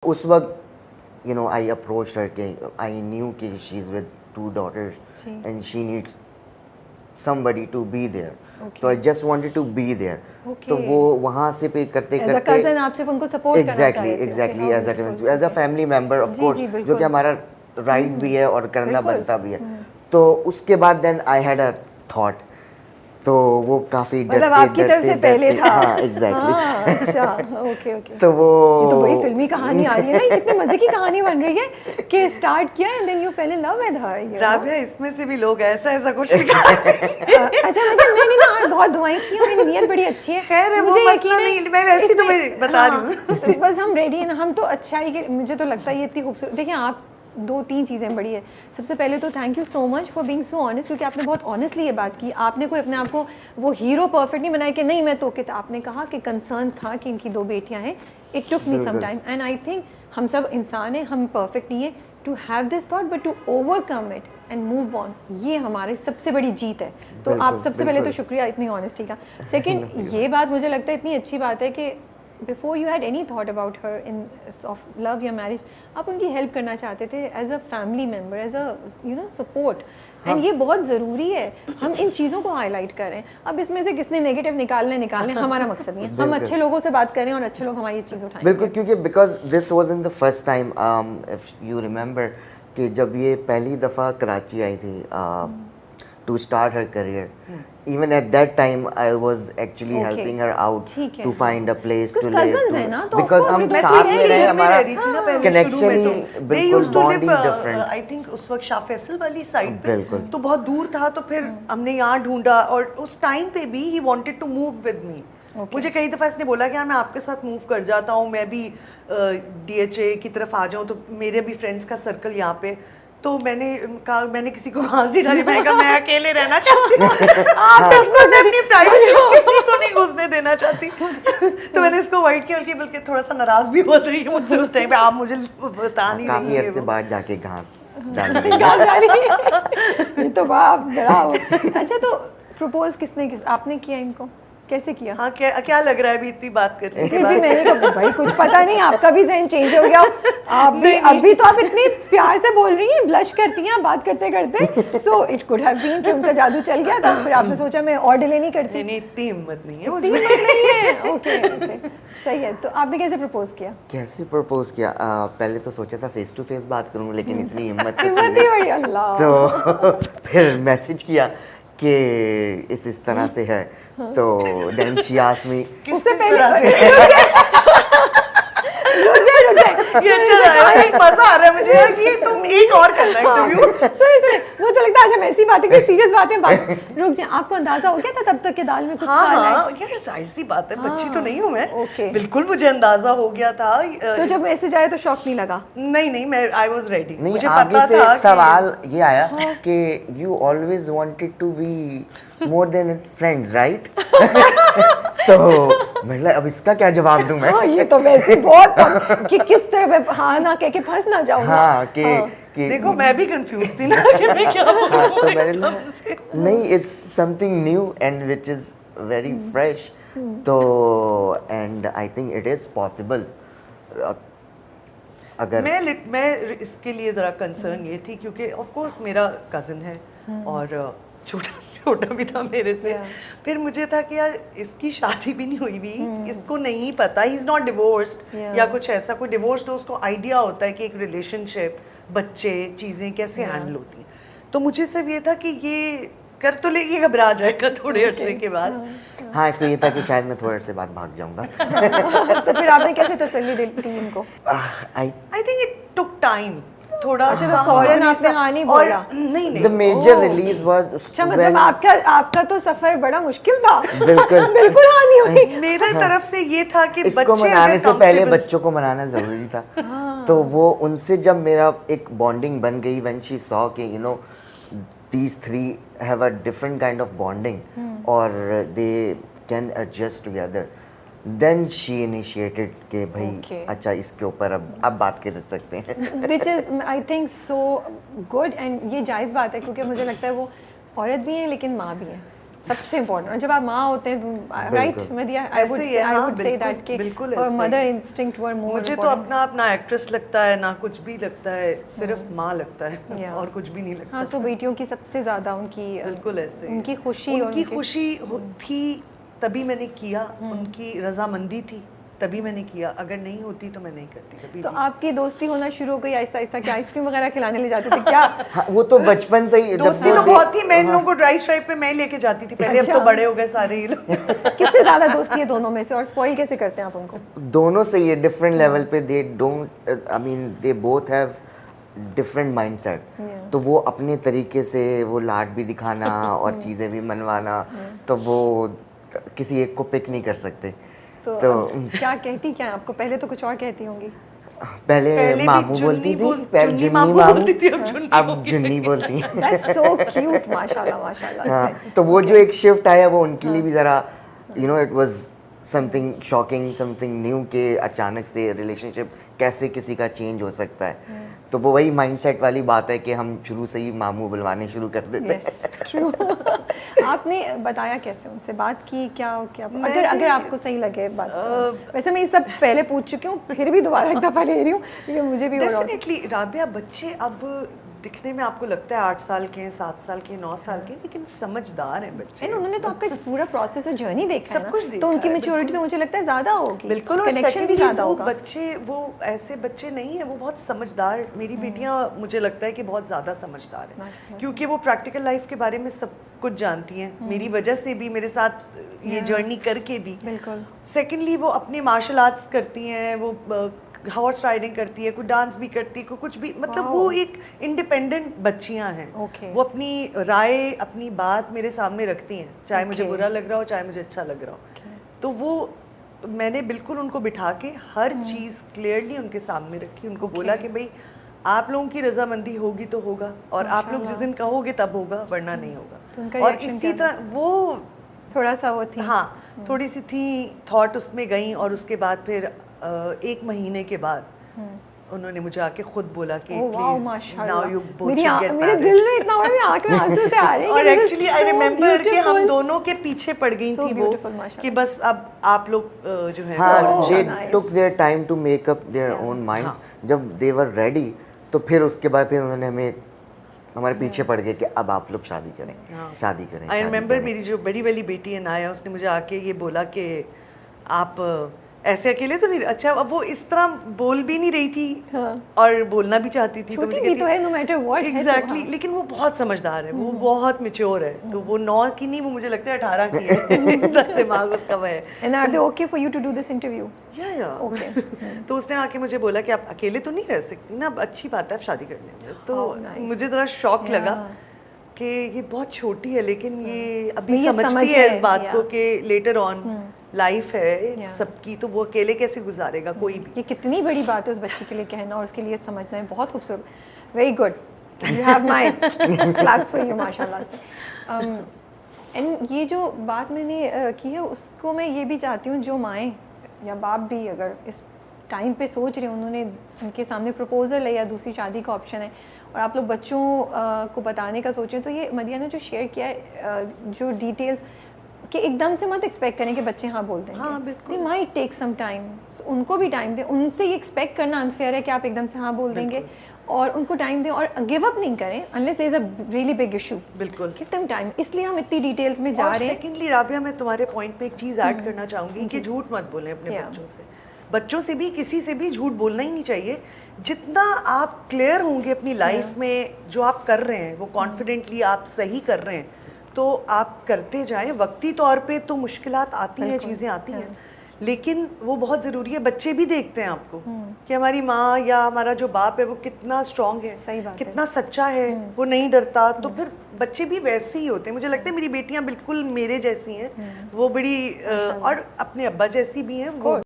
उस वक्त आई approach her के आई न्यू कि she is with 2 daughters and she needs somebody to be there. तो I just wanted to be there. तो वो वहाँ से पे करते As a करते cousin आप सिर्फ उनको सपोर्ट करना चाहते थे. Exactly as a family member of course, जो कि हमारा राइट भी है और करना बनता भी है. तो उसके बाद then I had a thought, तो वो काफी मतलब आपकी तरफ से पहले था. हाँ एग्जैक्टली. अच्छा, ओके ओके. तो वो ये तो बड़ी फिल्मी कहानी आ रही है ना, ये कितने मजे की कहानी बन रही है कि स्टार्ट किया and then you fell in love with her. Rabia, इसमें से भी लोग ऐसा ऐसा कुछ लिखा. अच्छा, मतलब मैंने ना आज बहुत दुआएं की और मेरी नीयत बड़ी अच्छी है. खैर है, वो मसला नहीं, मैं वैसे ही तुम्हें बता रही हूँ. बस हम रेडी हैं ना, हम तो अच्छाई के, मुझे तो लगता है ये इतनी खूबसूरत. देखिए, आप 2-3 चीज़ें बड़ी है. सबसे पहले तो thank you so much for being so honest, क्योंकि आपने बहुत ऑनेस्टली ये बात की. आपने कोई अपने आप को वो हीरो परफेक्ट नहीं बनाया कि नहीं मैं तो किता. आपने कहा कि कंसर्न था कि इनकी 2 बेटियां हैं. It took me some time and I think हम सब इंसान हैं, हम परफेक्ट नहीं है. To have this thought but to overcome it and move on, ये हमारी सबसे बड़ी जीत है. तो आप सबसे पहले तो शुक्रिया इतनी ऑनेस्टी का. सेकंड, ये बात मुझे लगता है इतनी अच्छी बात है कि before you had any thought about her in of love या मैरिज, आप उनकी हेल्प करना चाहते थे as a family member, as a support. And ये बहुत ज़रूरी है, हम इन चीज़ों को हाईलाइट करें. अब इसमें से किसने नेगेटिव निकालने हमारा मकसद नहीं है. हम अच्छे लोगों से बात करें और अच्छे लोग हमारी चीज़ उठाएं. बिल्कुल, क्योंकि because this was in the first time, if you remember कि जब ये पहली दफ़ा कराची आई थी to start her career, even at that time I was actually helping her out to find a place to live, because हम साथ में रहे, हमारा connection ही बिल्कुल bonding different. I think उस वक्त शाह फैसल वाली साइड पे तो बहुत दूर था, तो फिर हमने यहाँ ढूंढा. और उस टाइम पे भी he wanted to move with me. मुझे कई दफ़ा इसने बोला कि यार मैं आपके साथ मूव कर जाता हूँ, मैं भी DHA की तरफ आ जाऊँ, तो मेरे भी फ्रेंड्स का सर्कल यहाँ पे. तो मैंने कहा, मैंने किसी को घास नहीं डाली, मैंने कहा मैं अकेले रहना चाहती हूँ. अपनी प्राइवेसी किसी को नहीं घुसने देना चाहती. तो मैंने इसको अवॉइड किया, बल्कि थोड़ा सा नाराज भी होत रही है मुझसे उस टाइम पे. आप मुझे बता नहीं रही काफी अरसे बाद जाके घास डाली. ये तो बाप बड़ा हो. अच्छा, तो प्रपोज आपने किया इनको, कैसे किया? हाँ, क्या लग रहा है अभी इतनी बात करने के बाद? भी मैंने कहा भाई कुछ पता नहीं, आपका भी ज़हन चेंज हो गया. आप भी अभी तो आप इतनी प्यार से बोल रही हैं, ब्लश करती हैं बात करते करते. So it could have been कि उनका जादू चल गया था, फिर आपने सोचा मैं और डिले नहीं करती. नहीं, इतनी हिम्मत नहीं है उसमें. नहीं है. ओके, सही है. तो आपने कैसे प्रपोज किया? पहले तो सोचा था फेस टू फेस बात करूँ, लेकिन इतनी हिम्मत नहीं हुई. अल्लाह. तो फिर मैसेज किया कि इस तरह से है. तो देन शी आस्क्ड मी किस तरह से. ये अच्छा है, मजा आ रहा है मुझे यार कि तुम एक और करना इंटरव्यू. वो तो लगता है अच्छा ऐसी बातें कि सीरियस बातें बात. रुक जाए, आपको अंदाजा हो गया था तब तक के दाल में कुछ काला है? हाँ यार, जाहिर सी बात है, बच्ची तो नहीं हूँ मैं. बिल्कुल मुझे अंदाजा हो गया था. तो जब मैसेज आया तो शॉक नहीं लगा? नहीं, मैं आई वाज रेडी. मुझे पता था. सवाल ये आया कि you always wanted to be more than friends, right? तो मतलब अब इसका क्या जवाब दूं मैं? ये तो वैसे बहुत कि किस तरह हाँ ना कह के फंस ना जाऊं. हाँ कि देखो मैं भी कंफ्यूज थी ना कि मैं क्या बोलूं. तो मेरे लिए नहीं, it's something new and which is very fresh. तो and I think it is possible. अगर मैं इसके लिए ज़रा कंसर्न ये थी क्योंकि ऑफ कोर्स मेरा कज़न है और छोटा भी था मेरे से. फिर मुझे था कि यार इसकी शादी भी नहीं हुई भी, इसको नहीं पता, ही इज़ नॉट डिवोर्स्ड या कुछ ऐसा. कोई डिवोर्स्ड हो उसको आइडिया होता है कि एक रिलेशनशिप, बच्चे, चीज़ें कैसे हैंडल होती हैं. तो मुझे सिर्फ ये था कि ये कर तो लेगी, घबरा जाएगा थोड़े अरसे के बाद. हाँ, इसको ये था कि शायद मैं थोड़े अरसे बाद भाग जाऊंगा. तो फिर आपने कैसे तसल्ली दी उनको? आई थिंक इट टुक टाइम. थोड़ा फौरन आपने हाँ नहीं बोला? नहीं. The major release was. अच्छा, मतलब आपका तो सफर बड़ा मुश्किल था. बिल्कुल हाँ नहीं हुई. मेरे तरफ से ये था कि इसको मनाने से पहले बच्चों को मनाना जरूरी था. तो वो उनसे जब मेरा एक बॉन्डिंग बन गई, when she saw कि these three have a different kind of bonding और they can adjust together. Then she initiated कि भाई अच्छा इसके ऊपर अब बात कर सकते हैं. Which is I think so good and ये जायज़ बात है, क्योंकि मुझे लगता है वो औरत भी है लेकिन माँ भी है. सबसे इम्पोर्टेंट। और जब आप माँ होते हैं तो राइट मदिया, आई ऐसे ही है, हाँ, वुड से दैट कि बिल्कुल और ऐसे ही। मदर इंस्टिंक्ट वर मोर। मुझे तो अपना आप ना एक्ट्रेस लगता है ना कुछ भी लगता है, सिर्फ माँ लगता है Yeah. और कुछ भी नहीं लगता। हाँ, सो बेटियों की सबसे ज़्यादा उनकी बिल्कुल ऐसे ही। उनकी खुशी और उनकी खुशी थी तभी मैंने किया, उनकी रजामंदी थी तभी मैंने किया, अगर नहीं होती तो मैं नहीं करती कभी तो भी। आपकी दोस्ती होना शुरू हो गई आहिस्ता आहिस्ता, क्या आइसक्रीम वगैरह खिलाने ले जाते थे क्या? हाँ, वो तो बचपन से ही दोस्ती तो बहुत थी, मैं इन लोगों को ड्राइव श्राइव पे मैं लेके जाती थी पहले, अब तो अच्छा। बड़े हो गए सारे ये लोग। किससे ज़्यादा दोस्ती है दोनों में से, और स्पॉइल कैसे करते हैं आप उनको? दोनों से ये डिफरेंट लेवल पे, they don't, I mean they both have different mindset. तो वो अपने तरीके से वो लाड भी दिखाना और चीज़ें भी मनवाना, तो वो किसी एक को पिक नहीं कर सकते। तो क्या कहती क्या है आपको? पहले तो कुछ और कहती होंगी। पहले पहले भी मामू जुन्नी बोलती थी, जुन्नी जुन्नी मामू मामू, बोलती थी, अब जुन्नी अब जुन्नी बोलती हैं। दैट्स सो क्यूट, माशाल्लाह माशाल्लाह। हाँ, तो वो जो एक शिफ्ट आया वो उनके लिए भी ज़रा it was something shocking, something new, के अचानक से रिलेशनशिप कैसे किसी का चेंज हो सकता है। तो वो वही माइंडसेट वाली बात है कि हम शुरू से ही मामू बुलवाने शुरू कर देते हैं। Yes, true. आपने बताया कैसे, उनसे बात की क्या क्या? अगर आपको सही लगे बात। वैसे मैं ये सब पहले पूछ चुकी हूँ, फिर भी दोबारा एक दफ़ा ले रही हूँ क्योंकि मुझे भी हो रहा है। डेफिनेटली राबिया, बच्चे अब दिखने में आपको लगता है 8 साल के हैं, 7 साल के, 9 साल के, लेकिन समझदार हैं बच्चे। एंड उन्होंने तो आपका पूरा प्रोसेस और जर्नी देखा है सब ना, कुछ देखा तो उनकी है, मैच्योरिटी तो मुझे लगता है ज़्यादा होगी, बिल्कुल। और कनेक्शन भी secondly, ज़्यादा वो होगा। बच्चे वो ऐसे बच्चे नहीं है, वो बहुत समझदार, मेरी बेटियां मुझे लगता है कि बहुत ज़्यादा समझदार हैं, क्योंकि वो प्रैक्टिकल लाइफ के बारे में सब कुछ जानती हैं, मेरी वजह से भी, मेरे साथ ये जर्नी करके भी। बिल्कुल। सेकेंडली वो अपने मार्शल आर्ट्स करती हैं, वो हॉर्स राइडिंग करती है, कोई डांस भी करती है, कोई कुछ भी, मतलब वो एक इंडिपेंडेंट बच्चियां हैं। Okay. वो अपनी राय, अपनी बात मेरे सामने रखती हैं, चाहे मुझे Okay. बुरा लग रहा हो, चाहे मुझे अच्छा लग रहा हो। तो वो मैंने बिल्कुल उनको बिठा के हर चीज़ क्लियरली उनके सामने रखी, उनको बोला कि भाई आप लोगों की रजामंदी होगी तो होगा, और आप लोग जिस दिन कहोगे तब होगा, वरना नहीं तो होगा। उनका और reaction इसी क्या था? तरह वो थोड़ा सा वो थी। हाँ, थोड़ी सी थी, थॉट उसमें गई, और उसके बाद फिर 1 महीने के बाद उन्होंने मुझे आके खुद बोला कि ओह वाओ, प्लीज माशाल्लाह। नाउ यू बोथ मेरी शुड गेट मेरे मैरिड। दिल में इतना बड़ा, मेरी आंख में आंसू से आ रहे हैं। और This is actually I so remember कि हम beautiful. दोनों के पीछे पड़ गई So थी वो, beautiful, माशाल्लाह। कि बस अब आप लोग जो है हाँ, So they nice. took their time to make up their own minds. जब they were ready, तो फिर उसके बाद फिर उन्होंने हमारे पीछे पड़ गए कि अब आप लोग शादी करें, शादी करें। आई शादी रिमेम्बर करें। मेरी जो बड़ी वाली बेटी है नाया, उसने मुझे आके ये बोला कि आप ऐसे अकेले तो नहीं, अच्छा अब वो इस तरह बोल भी नहीं रही थी और बोलना भी चाहती थी, छोटी भी तो है, no matter what है तो, एग्जैक्टली, हाँ। लेकिन वो बहुत समझदार है, वो बहुत मैच्योर है, तो वो 9 की नहीं, वो मुझे लगता है 18 की है। इतना दिमाग उसका वो है। And are they okay for you to do this interview? या Okay. तो उसने आके मुझे बोला कि आप अकेले तो नहीं रह सकती ना, अब अच्छी बात है आप शादी कर लेंगे। तो Oh, nice. मुझे ज़रा शौक Yeah. लगा कि ये बहुत छोटी है, लेकिन ये इसमें अभी ये समझती समझ है है, इस बात को yeah. कि लेटर ऑन लाइफ है Yeah. सबकी, तो वो अकेले कैसे गुजारेगा कोई भी। ये कितनी बड़ी बात है उस बच्चे के लिए कहना और उसके लिए समझना है, बहुत खूबसूरत, very good, you have my claps for you माशाल्लाह से। एंड ये जो बात मैंने की है, उसको मैं ये भी चाहती हूँ, जो माएँ या बाप भी अगर इस टाइम पे सोच रहे हैं, उन्होंने उनके सामने प्रपोजल है या दूसरी शादी का ऑप्शन है, और आप लोग बच्चों को बताने का सोचें, तो ये मदिया ने जो शेयर किया है जो डिटेल्स, कि एकदम से मत एक्सपेक्ट करें कि बच्चे हाँ बोल देंगे। हाँ, बिल्कुल। They might take some time. So, उनको भी टाइम दें, उनसे ये एक्सपेक्ट करना अनफेयर है कि आप एकदम से हाँ बोल देंगे, और उनको टाइम दें और गिव अप नहीं करें unless there is a really big issue. बिल्कुल। Give them time. इसलिए हम इतनी डिटेल्स में जा और रहे हैं। सेकेंडली राबिया, मैं तुम्हारे पॉइंट पे एक चीज़ ऐड करना चाहूँगी कि झूठ मत बोलें अपने Yeah. बच्चों से। बच्चों से भी, किसी से भी झूठ बोलना ही नहीं चाहिए। जितना आप क्लियर होंगे अपनी लाइफ में, जो आप कर रहे हैं वो कॉन्फिडेंटली आप सही कर रहे हैं, तो आप करते जाएं। वक्ती तौर पे तो मुश्किलात आती हैं, चीज़ें आती हैं, लेकिन वो बहुत ज़रूरी है। बच्चे भी देखते हैं आपको कि हमारी माँ या हमारा जो बाप है वो कितना स्ट्रॉन्ग है, सही बात है। कितना सच्चा है, वो नहीं डरता, तो फिर बच्चे भी वैसे ही होते हैं। मुझे लगता है मेरी बेटियां बिल्कुल मेरे जैसी हैं, वो बड़ी और अपने अब्बा जैसी भी हैं, वो